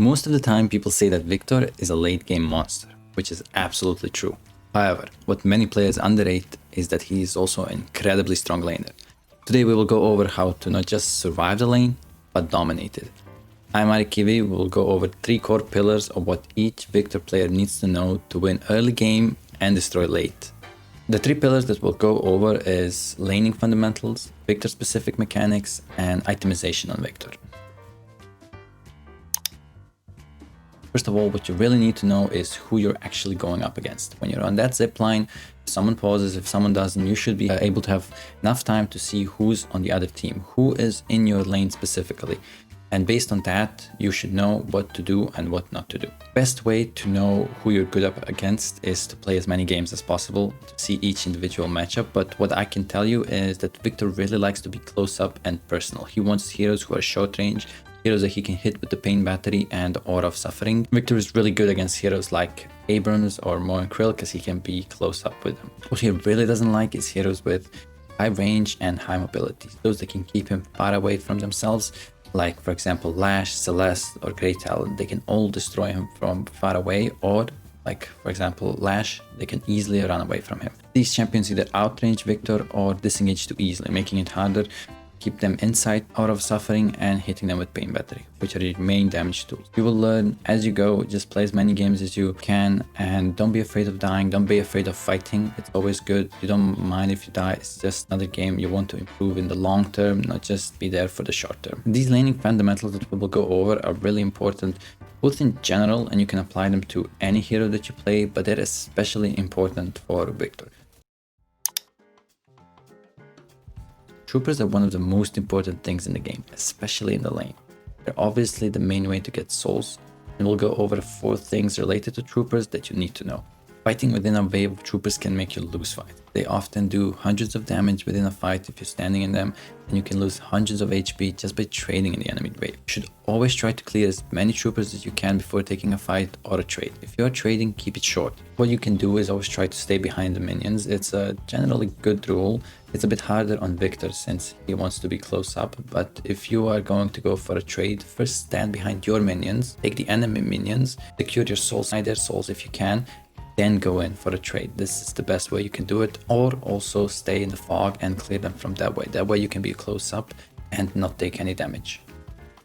Most of the time people say that Viktor is a late game monster, which is absolutely true. However, what many players underrate is that he is also an incredibly strong laner. Today we will go over how to not just survive the lane, but dominate it. I'm ArikiwiDl. We will go over 3 core pillars of what each Viktor player needs to know to win early game and destroy late. The 3 pillars that we'll go over is laning fundamentals, Viktor specific mechanics, and itemization on Viktor. First of all, what you really need to know is who you're actually going up against. When you're on that zip line, if someone pauses, if someone doesn't, you should be able to have enough time to see who's on the other team, who is in your lane specifically. And based on that, you should know what to do and what not to do. Best way to know who you're good up against is to play as many games as possible to see each individual matchup. But what I can tell you is that Viktor really likes to be close up and personal. He wants heroes who are short range, heroes that he can hit with the Pain Battery and Aura of Suffering. Viktor is really good against heroes like Abrams or Moen Krill because he can be close up with them. What he really doesn't like is heroes with high range and high mobility, those that can keep him far away from themselves. Like for example Lash, Celeste or Great Talent, they can all destroy him from far away, or like for example Lash, they can easily run away from him. These champions either outrange Viktor or disengage too easily, making it harder to keep them inside Aura of Suffering and hitting them with Pain Battery, which are the main damage tools. You will learn as you go, just play as many games as you can and don't be afraid of dying, don't be afraid of fighting. It's always good. You don't mind if you die, it's just another game. You want to improve in the long term, not just be there for the short term. These laning fundamentals that we will go over are really important both in general, and you can apply them to any hero that you play, but they're especially important for Viktor. Troopers are one of the most important things in the game, especially in the lane. They're obviously the main way to get souls, and we'll go over 4 things related to troopers that you need to know. Fighting within a wave of troopers can make you lose fights. They often do hundreds of damage within a fight if you're standing in them, and you can lose hundreds of HP just by trading in the enemy wave. You should always try to clear as many troopers as you can before taking a fight or a trade. If you're trading, keep it short. What you can do is always try to stay behind the minions. It's a generally good rule. It's a bit harder on Viktor since he wants to be close up, but if you are going to go for a trade, first stand behind your minions, take the enemy minions, secure your souls, hide their souls if you can, then go in for a trade. This is the best way you can do it, or also stay in the fog and clear them from that way. That way you can be close up and not take any damage.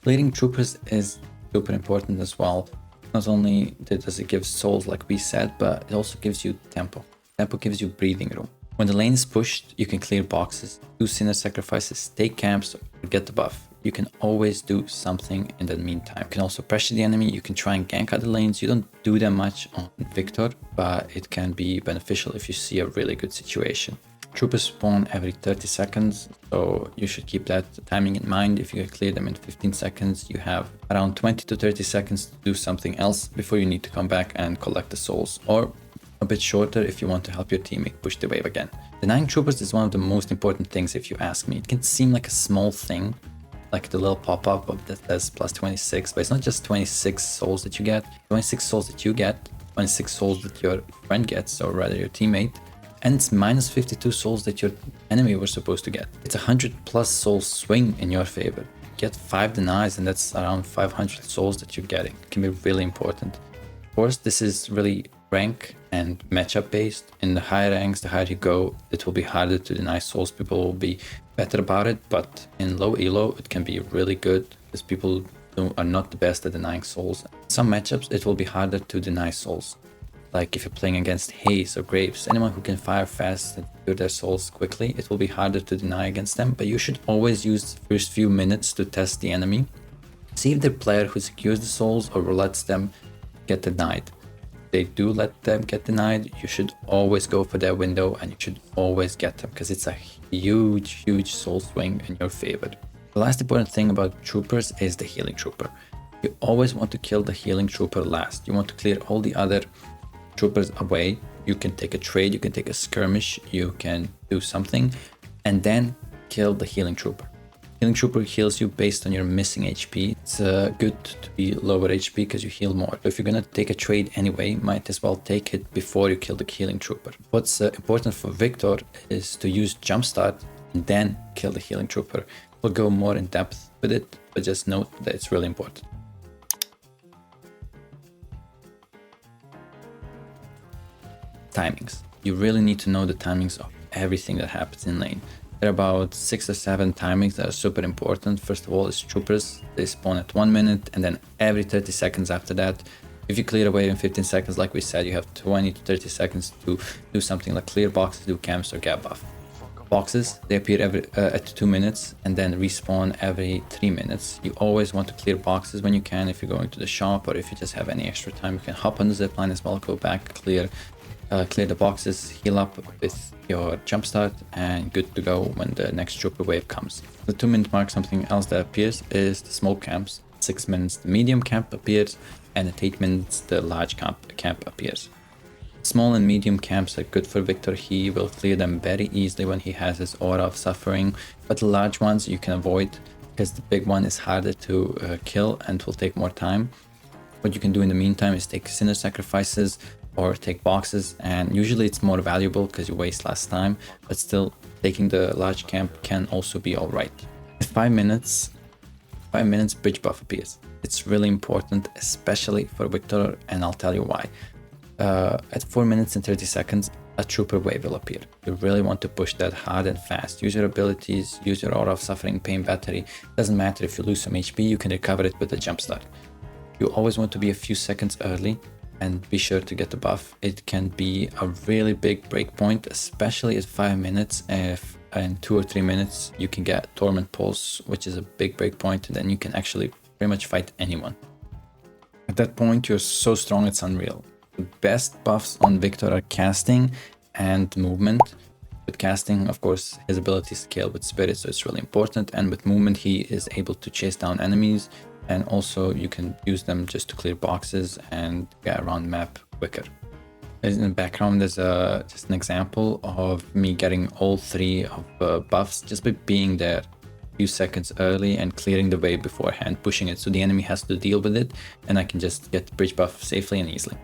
Leading troopers is super important as well. Not only does it give souls like we said, but it also gives you tempo. Tempo gives you breathing room. When the lane is pushed, you can clear boxes, do sinner sacrifices, take camps, or get the buff. You can always do something in the meantime. You can also pressure the enemy, you can try and gank other lanes. You don't do that much on Viktor, but it can be beneficial if you see a really good situation. Troopers spawn every 30 seconds, so you should keep that timing in mind. If you clear them in 15 seconds, you have around 20 to 30 seconds to do something else before you need to come back and collect the souls, or a bit shorter if you want to help your teammate push the wave again. Denying troopers is one of the most important things if you ask me. It can seem like a small thing, like the little pop-up of that says plus 26, but it's not just 26 souls that you get, 26 souls that you get, 26 souls that your friend gets, or rather your teammate, and it's minus 52 souls that your enemy were supposed to get. It's 100 plus soul swing in your favor. You get 5 denies and that's around 500 souls that you're getting. It can be really important. Of course, this is really rank and matchup based. In the higher ranks, the higher you go, it will be harder to deny souls. People will be better about it, but in low elo, it can be really good because people are not the best at denying souls. In some matchups, it will be harder to deny souls. Like if you're playing against Haze or Graves, anyone who can fire fast and clear their souls quickly, it will be harder to deny against them, but you should always use the first few minutes to test the enemy. See if the player who secures the souls or lets them get denied. If they do let them get denied, you should always go for their window and you should always get them because it's a huge soul swing in your favor. The last important thing about troopers is the healing trooper. You always want to kill the healing trooper last. You want to clear all the other troopers away. You can take a trade, you can take a skirmish, you can do something, and then kill the healing trooper. Healing trooper heals you based on your missing HP. It's good to be lower HP because you heal more. If you're gonna take a trade anyway, might as well take it before you kill the healing trooper. What's important for Viktor is to use Jumpstart and then kill the healing trooper. We'll go more in depth with it, but just note that it's really important. Timings. You really need to know the timings of everything that happens in lane. There are about 6 or 7 timings that are super important. First of all is troopers. They spawn at 1 minute, and then every 30 seconds after that. If you clear a wave in 15 seconds, like we said, you have 20 to 30 seconds to do something like clear boxes, do camps, or get buff. Boxes, they appear at 2 minutes and then respawn every 3 minutes. You always want to clear boxes when you can. If you're going to the shop or if you just have any extra time, you can hop on the zipline as well, go back, clear the boxes, heal up with your Jumpstart, and good to go when the next trooper wave comes. The 2-minute mark, something else that appears is the small camps. 6 minutes the medium camp appears, and at 8 minutes the large camp appears. Small and medium camps are good for Viktor. He will clear them very easily when he has his aura of suffering, but the large ones you can avoid because the big one is harder to kill and will take more time. What you can do in the meantime is take sinner sacrifices or take boxes, and usually it's more valuable because you waste less time, but still taking the large camp can also be alright. At 5 minutes bridge buff appears. It's really important, especially for Viktor, and I'll tell you why. At 4 minutes and 30 seconds, a trooper wave will appear. You really want to push that hard and fast. Use your abilities, use your aura of suffering, pain battery. Doesn't matter if you lose some HP, you can recover it with a Jumpstart. You always want to be a few seconds early and be sure to get the buff. It can be a really big breakpoint, especially at 5 minutes. If in 2 or 3 minutes you can get Torment Pulse, which is a big breakpoint, and then you can actually pretty much fight anyone. At that point, you're so strong it's unreal. The best buffs on Viktor are casting and movement. With casting, of course, his abilities scale with spirit, so it's really important, and with movement he is able to chase down enemies, and also you can use them just to clear boxes and get around map quicker. In the background there's just an example of me getting all 3 of buffs just by being there a few seconds early and clearing the wave beforehand, pushing it so the enemy has to deal with it, and I can just get the bridge buff safely and easily.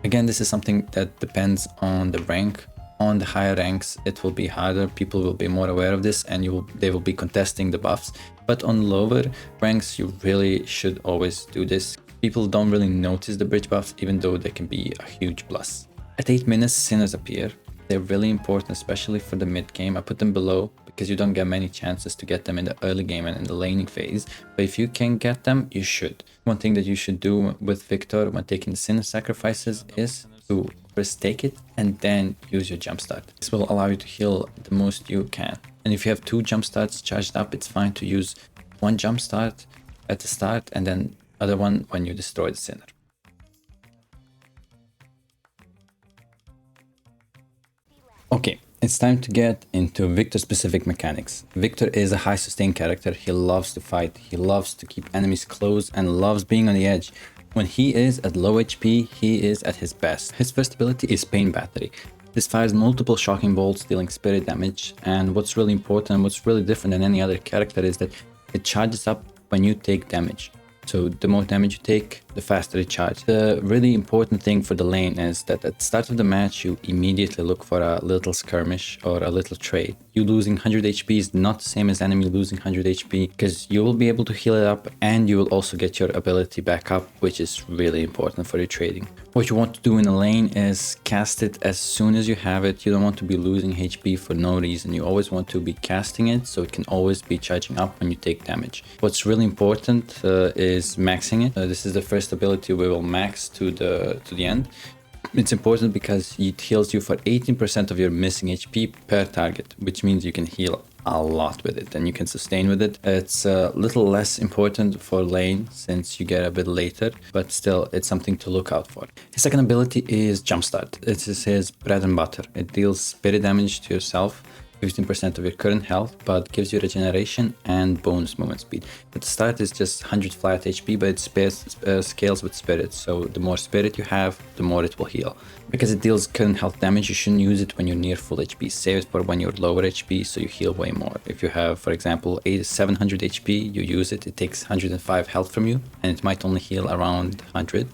Again, this is something that depends on the rank. On the higher ranks it will be harder, people will be more aware of this, and they will be contesting the buffs. But on lower ranks you really should always do this. People don't really notice the bridge buffs, even though they can be a huge plus. At 8 minutes sinners appear. They're really important, especially for the mid game. I put them below because you don't get many chances to get them in the early game and in the laning phase, but if you can get them, you should. One thing that you should do with Viktor when taking the sinner sacrifices is to first take it and then use your Jumpstart. This will allow you to heal the most you can. And if you have 2 Jumpstarts charged up, it's fine to use 1 Jumpstart at the start and then other one when you destroy the sinner. Okay, it's time to get into Viktor specific mechanics. Viktor is a high sustain character. He loves to fight, he loves to keep enemies close and loves being on the edge. When he is at low HP, he is at his best. His first ability is Pain Battery. This fires multiple shocking bolts, dealing spirit damage, and what's really important and what's really different than any other character is that it charges up when you take damage. So the more damage you take, the faster it charges. The really important thing for the lane is that at the start of the match, you immediately look for a little skirmish or a little trade. You losing 100 HP is not the same as enemy losing 100 HP because you will be able to heal it up and you will also get your ability back up, which is really important for your trading. What you want to do in the lane is cast it as soon as you have it. You don't want to be losing HP for no reason. You always want to be casting it so it can always be charging up when you take damage. What's really important is maxing it. This is the first ability we will max to the end. It's important because it heals you for 18% of your missing HP per target, which means you can heal a lot with it and you can sustain with it. It's a little less important for lane since you get a bit later, but still it's something to look out for. His second ability is Jumpstart. This is his bread and butter. It deals spirit damage to yourself, 15% of your current health, but gives you regeneration and bonus movement speed. At the start it's just 100 flat HP, but it scales with spirit, so the more spirit you have, the more it will heal. Because it deals current health damage, you shouldn't use it when you're near full HP. Save it for when you're lower HP, so you heal way more. If you have, for example, 700 HP, you use it, it takes 105 health from you, and it might only heal around 100.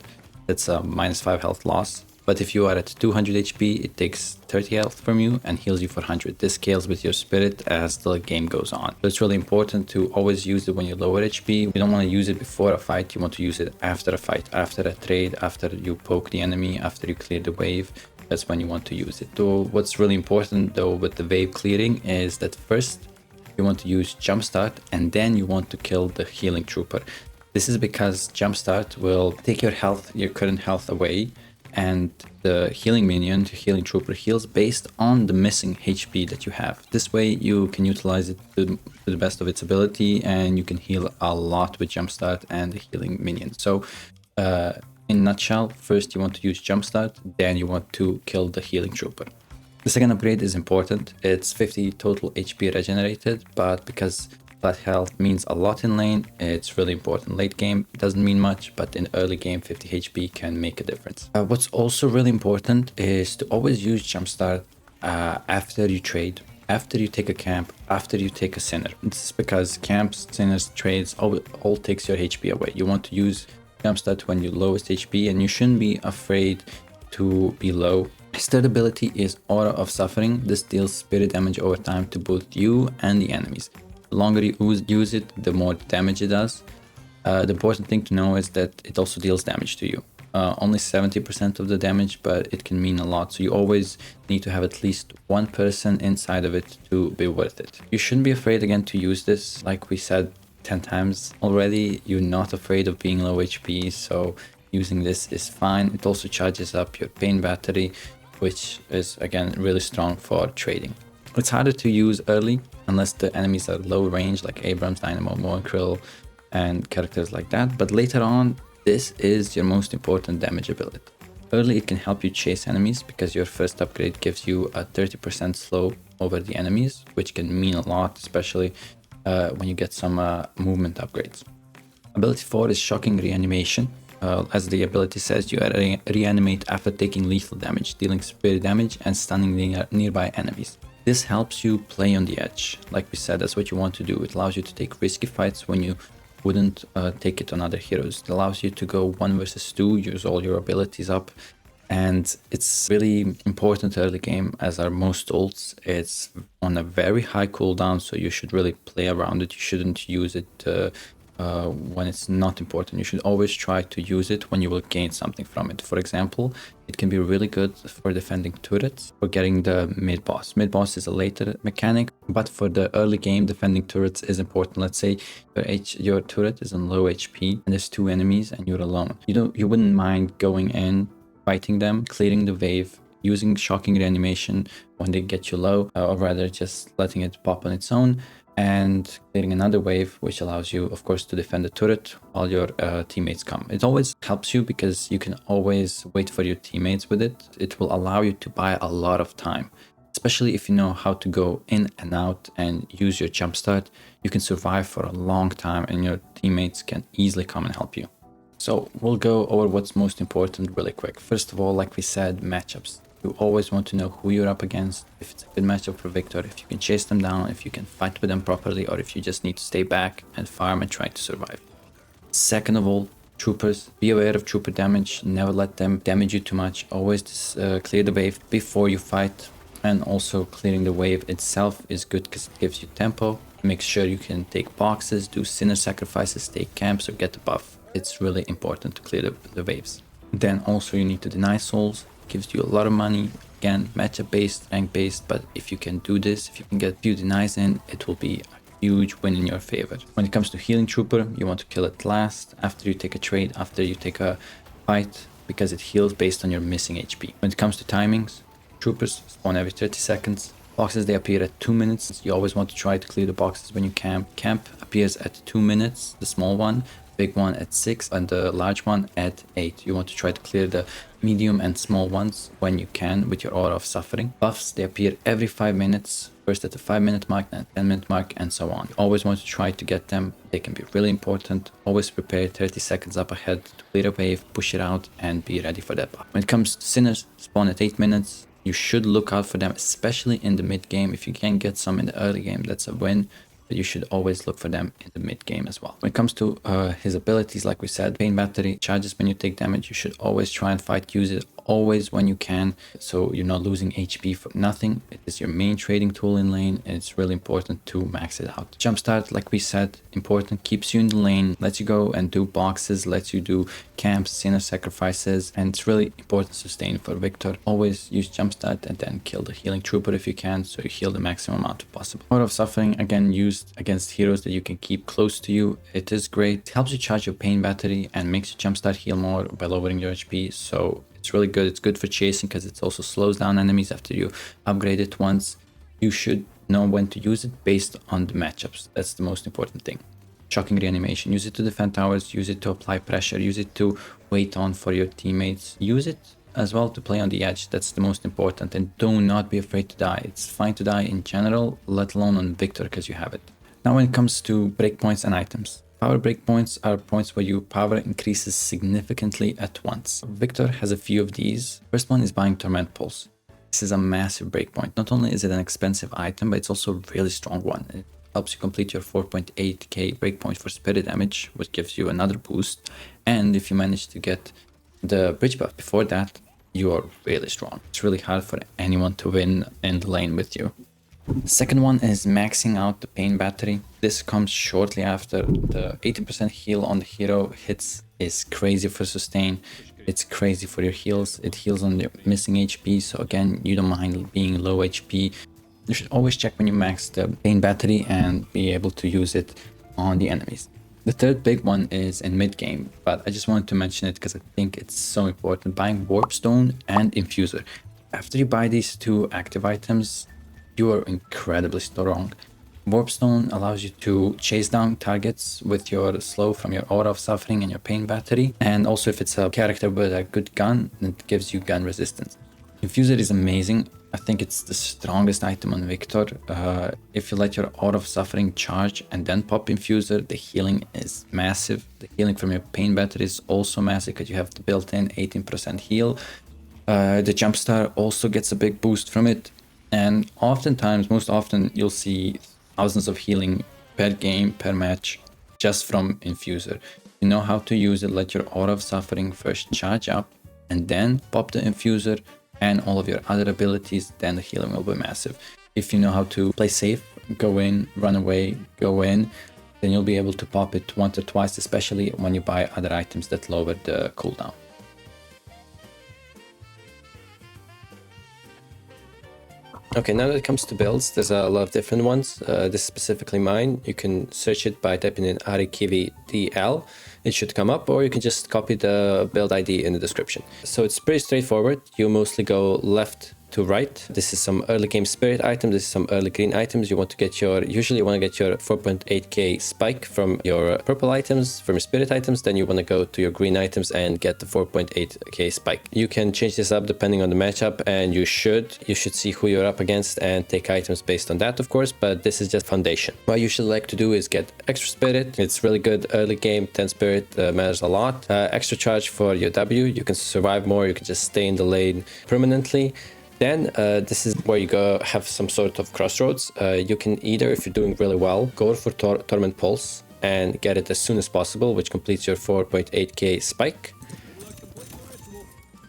That's a -5 health loss. But if you are at 200 HP, it takes 30 health from you and heals you for 100. This scales with your spirit as the game goes on. So it's really important to always use it when you're lower HP. You don't want to use it before a fight. You want to use it after a fight, after a trade, after you poke the enemy, after you clear the wave. that's when you want to use it. Though what's really important though with the wave clearing is that first you want to use Jumpstart and then you want to kill the healing trooper. This is because Jumpstart will take your health, your current health away, and the healing minion, the healing trooper, heals based on the missing HP that you have. This way you can utilize it to the best of its ability, and you can heal a lot with Jumpstart and the healing minion. So in a nutshell, first you want to use Jumpstart, then you want to kill the healing trooper. The second upgrade is important. It's 50 total HP regenerated, but because flat health means a lot in lane, it's really important. Late game it doesn't mean much, but in early game 50 HP can make a difference. What's also really important is to always use Jumpstart after you trade, after you take a camp, after you take a sinner. This is because camps, sinners, trades all takes your HP away. You want to use Jumpstart when you're lowest HP, and you shouldn't be afraid to be low. His third ability is Aura of Suffering. This deals spirit damage over time to both you and the enemies. The longer you use it, the more damage it does. The important thing to know is that it also deals damage to you. Only 70% of the damage, but it can mean a lot. So you always need to have at least one person inside of it to be worth it. You shouldn't be afraid again to use this. Like we said 10 times already, you're not afraid of being low HP, so using this is fine. It also charges up your pain battery, which is again really strong for trading. It's harder to use early unless the enemies are low range like Abrams, Dynamo, Krill, and characters like that, but later on this is your most important damage ability. Early it can help you chase enemies because your first upgrade gives you a 30% slow over the enemies, which can mean a lot, especially when you get some movement upgrades. Ability 4 is Shocking Reanimation. As the ability says, you reanimate after taking lethal damage, dealing spirit damage and stunning nearby enemies. This helps you play on the edge. Like we said, that's what you want to do. It allows you to take risky fights when you wouldn't take it on other heroes. It allows you to go 1 versus 2, use all your abilities up. And it's really important early game, as are most ults. It's on a very high cooldown, so you should really play around it. You shouldn't use it when it's not important. You should always try to use it when you will gain something from it. For example, it can be really good for defending turrets or getting the mid boss. Mid boss is a later mechanic, but for the early game, defending turrets is important. Let's say your turret is on low HP and there's 2 enemies and you're alone. You wouldn't mind going in, fighting them, clearing the wave, using Shocking Reanimation when they get you low, or rather just letting it pop on its own, and clearing another wave, which allows you, of course, to defend the turret while your teammates come. It always helps you because you can always wait for your teammates with it. It will allow you to buy a lot of time, especially if you know how to go in and out and use your Jumpstart. You can survive for a long time and your teammates can easily come and help you. So we'll go over what's most important really quick. First of all, like we said, matchups. You always want to know who you're up against, if it's a good matchup for Viktor, if you can chase them down, if you can fight with them properly, or if you just need to stay back and farm and try to survive. Second of all, troopers. Be aware of trooper damage. Never let them damage you too much. Always clear the wave before you fight. And also clearing the wave itself is good because it gives you tempo. Make sure you can take boxes, do sinner sacrifices, take camps, or get the buff. It's really important to clear the waves. Then also you need to deny souls. Gives you a lot of money. Again, matchup based, rank based, but if you can do this, if you can get a few denies in, it will be a huge win in your favor. When it comes to healing trooper, you want to kill it last, after you take a trade, after you take a fight, because it heals based on your missing HP. When it comes to timings, troopers spawn every 30 seconds. Boxes, they appear at 2 minutes. You always want to try to clear the boxes when you camp. Camp appears at 2 minutes, the small one, big one at 6, and the large one at 8. You want to try to clear the medium and small ones when you can with your Aura of Suffering. Buffs, they appear every 5 minutes, first at the 5-minute mark, then 10-minute mark, and so on. You always want to try to get them. They can be really important. Always prepare 30 seconds up ahead to clear a wave, push it out, and be ready for that buff. When it comes to sinners, spawn at 8 minutes. You should look out for them, especially in the mid game. If you can get some in the early game, that's a win. But you should always look for them in the mid game as well. When it comes to his abilities, like we said, pain battery charges when you take damage. You should always try and use it always when you can, so you're not losing HP for nothing. It is your main trading tool in lane, and it's really important to max it out. Jumpstart, like we said, important, keeps you in the lane, lets you go and do boxes, lets you do camps, sinner sacrifices, and it's really important to sustain for Viktor. Always use Jumpstart and then kill the healing trooper if you can, so you heal the maximum amount possible. Out of Suffering, again, used against heroes that you can keep close to you. It is great. It helps you charge your pain battery and makes you Jumpstart heal more by lowering your HP, so it's really good. It's good for chasing because it also slows down enemies after you upgrade it once. You should know when to use it based on the matchups. That's the most important thing. Shocking Reanimation. Use it to defend towers, use it to apply pressure, use it to wait on for your teammates. Use it as well to play on the edge. That's the most important. And do not be afraid to die. It's fine to die in general, let alone on Viktor because you have it. Now when it comes to breakpoints and items. Power breakpoints are points where your power increases significantly at once. Viktor has a few of these. First one is buying Torment Pulse. This is a massive breakpoint. Not only is it an expensive item, but it's also a really strong one. It helps you complete your 4.8k breakpoint for spirit damage, which gives you another boost. And if you manage to get the bridge buff before that, you are really strong. It's really hard for anyone to win in the lane with you. The second one is maxing out the pain battery. This comes shortly after the 80% heal on the hero hits is crazy for sustain. It's crazy for your heals. It heals on your missing HP, so again, you don't mind being low HP. You should always check when you max the pain battery and be able to use it on the enemies. The third big one is in mid game, but I just wanted to mention it because I think it's so important. Buying Warpstone and Infuser. After you buy these two active items, you are incredibly strong. Warpstone allows you to chase down targets with your slow from your Aura of Suffering and your pain battery. And also if it's a character with a good gun, it gives you gun resistance. Infuser is amazing. I think it's the strongest item on Viktor. If you let your Aura of Suffering charge and then pop Infuser, the healing is massive. The healing from your pain battery is also massive because you have the built-in 18% heal. The Jumpstart also gets a big boost from it. And oftentimes, most often, you'll see thousands of healing per game, per match, just from Infuser. You know how to use it, let your Aura of Suffering first charge up, and then pop the Infuser and all of your other abilities, then the healing will be massive. If you know how to play safe, go in, run away, go in, then you'll be able to pop it once or twice, especially when you buy other items that lower the cooldown. Okay, now that it comes to builds, there's a lot of different ones. This is specifically mine. You can search it by typing in ArikiwiDl. It should come up, or you can just copy the build ID in the description. So it's pretty straightforward. You mostly go left to right. This is some early game spirit items. This is some early green items. You want to get your, usually you want to get your 4.8k spike from your purple items, from your spirit items. Then you want to go to your green items and get the 4.8k spike. You can change this up depending on the matchup, and you should see who you're up against and take items based on that, of course, but this is just foundation. What you should like to do is get extra spirit. It's really good early game. 10 spirit matters a lot. Extra charge for your W. You can survive more. You can just stay in the lane permanently. Then this is where you go have some sort of crossroads. You can either, if you're doing really well, go for Torment Pulse and get it as soon as possible, which completes your 4.8k spike.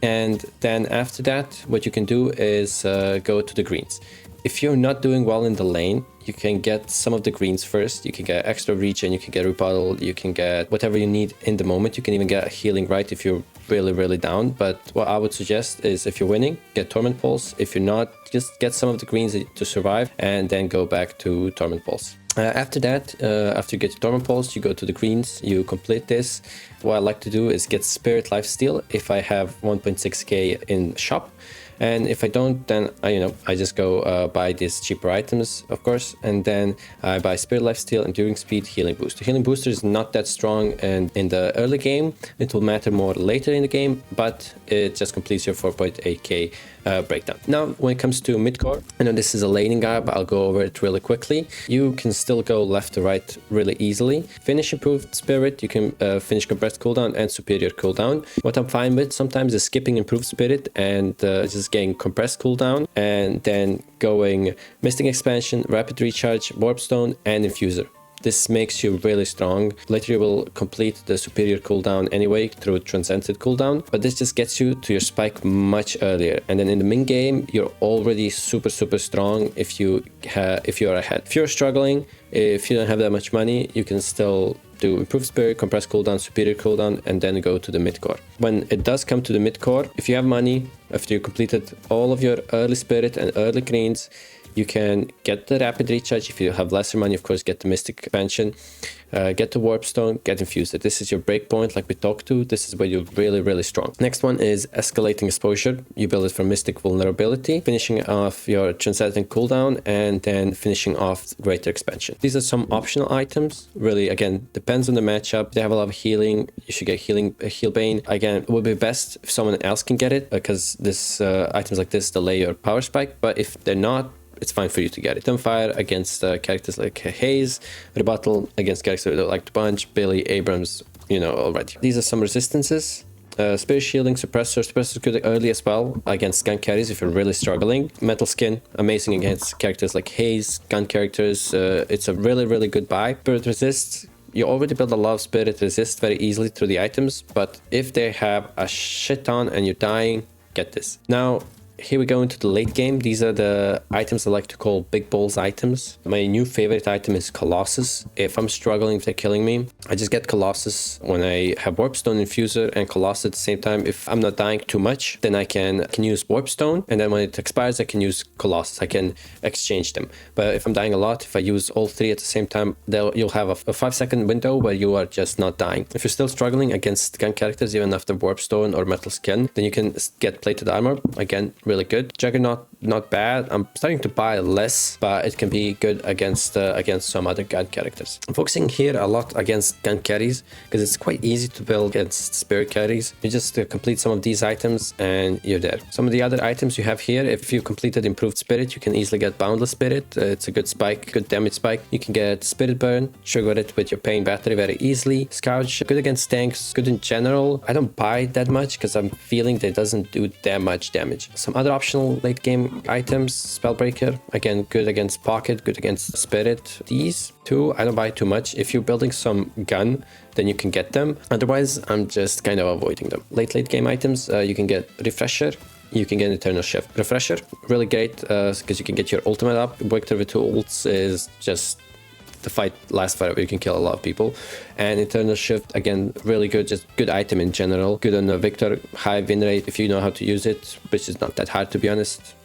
And then after that, what you can do is go to the greens. If you're not doing well in the lane, you can get some of the greens first. You can get extra regen, you can get rebuttal, you can get whatever you need in the moment. You can even get a healing right if you're really down. But what I would suggest is if you're winning, get Torment Pulse. If you're not, just get some of the greens to survive and then go back to Torment Pulse. After that, after you get your Torment Pulse, you go to the greens, you complete this. What I like to do is get Spirit Lifesteal if I have 1.6k in shop. And if I don't, then I just go buy these cheaper items, of course, and then I buy Spirit Lifesteal, Enduring Speed, Healing Boost. The Healing Booster is not that strong, and in the early game, it will matter more later in the game, but it just completes your 4.8k breakdown. Now, when it comes to mid-core, I know this is a laning guide, but I'll go over it really quickly. You can still go left to right really easily. Finish Improved Spirit, you can finish Compressed Cooldown and Superior Cooldown. What I'm fine with sometimes is skipping Improved Spirit and just getting Compressed Cooldown, and then going Mystic Expansion, Rapid Recharge, Warpstone, and Infuser. This makes you really strong. Later you will complete the superior cooldown anyway through transcended cooldown, but this just gets you to your spike much earlier. And then in the mid game, you're already super strong if you're ahead. If you're struggling, if you don't have that much money, you can still do improved spirit, compressed cooldown, superior cooldown, and then go to the mid core. When it does come to the mid core, if you have money, after you completed all of your early spirit and early greens, you can get the rapid recharge. If you have lesser money, of course, get the mystic expansion, get the warp stone, get infused. This is your breakpoint, like we talked to. This is where you're really strong. Next one is escalating exposure. You build it from mystic vulnerability, finishing off your transcendent cooldown, and then finishing off greater expansion. These are some optional items. Really, again, depends on the matchup. They have a lot of healing. You should get heal bane. Again, it would be best if someone else can get it, because this items like this delay your power spike. But if they're not, it's fine for you to get it. Fire against characters like Hayes, rebuttal against characters like Bunch, Billy, Abrams, you know already. These are some resistances. Spirit shielding, suppressor is good early as well against gun carries if you're really struggling. Metal skin, amazing against characters like Hayes, gun characters. It's a really good buy. Spirit resist. You already build a lot of spirit resist very easily through the items, but if they have a shit ton and you're dying, get this. Now, here we go into the late game. These are the items I like to call big balls items. My new favorite item is Colossus. If I'm struggling, if they're killing me, I just get Colossus when I have Warpstone Infuser and Colossus at the same time. If I'm not dying too much, then I can use Warpstone, and then when it expires, I can use Colossus. I can exchange them. But if I'm dying a lot, if I use all three at the same time, you'll have a 5-second window where you are just not dying. If you're still struggling against gun characters, even after Warpstone or Metal Skin, then you can get Plated Armor. Again, really good. Juggernaut, not bad. I'm starting to buy less, but it can be good against some other gun characters. I'm focusing here a lot against gun carries because it's quite easy to build against spirit carries. You just complete some of these items and you're there. Some of the other items you have here, if you completed improved spirit, you can easily get boundless spirit. It's a good spike, good damage spike. You can get spirit burn, sugar it with your pain battery very easily. Scourge, good against tanks, good in general. I don't buy that much because I'm feeling that it doesn't do that much damage. Some other optional late game items, Spellbreaker, again, good against pocket, good against spirit. These two, I don't buy too much. If you're building some gun, then you can get them. Otherwise, I'm just kind of avoiding them. Late game items, you can get Refresher, you can get Eternal Shift. Refresher, really great because you can get your ultimate up. Viktor with 2 ults is just the fight lasts forever. You can kill a lot of people. And Eternal Shift, again, really good, just good item in general. Good on Viktor, high win rate if you know how to use it, which is not that hard to be honest.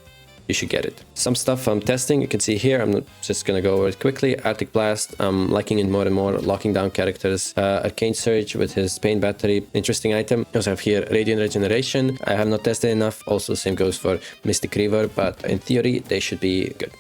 You should get it. Some stuff I'm testing, you can see here. I'm just gonna go over it quickly. Arctic Blast, I'm liking it more and more, locking down characters. Arcane Surge with his pain battery, interesting item. I also have here Radiant Regeneration. I have not tested enough. Also, same goes for Mystic Reaver, but in theory, they should be good.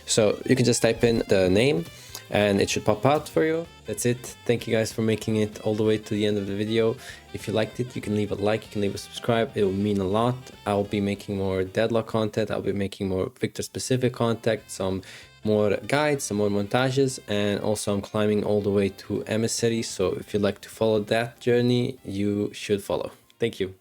So you can just type in the name and it should pop out for you. That's it. Thank you guys for making it all the way to the end of the video. If you liked it, you can leave a like, you can leave a subscribe. It will mean a lot. I'll be making more Deadlock content. I'll be making more Viktor specific content, some more guides, some more montages, and also I'm climbing all the way to Emissary. So if you'd like to follow that journey, you should follow. Thank you.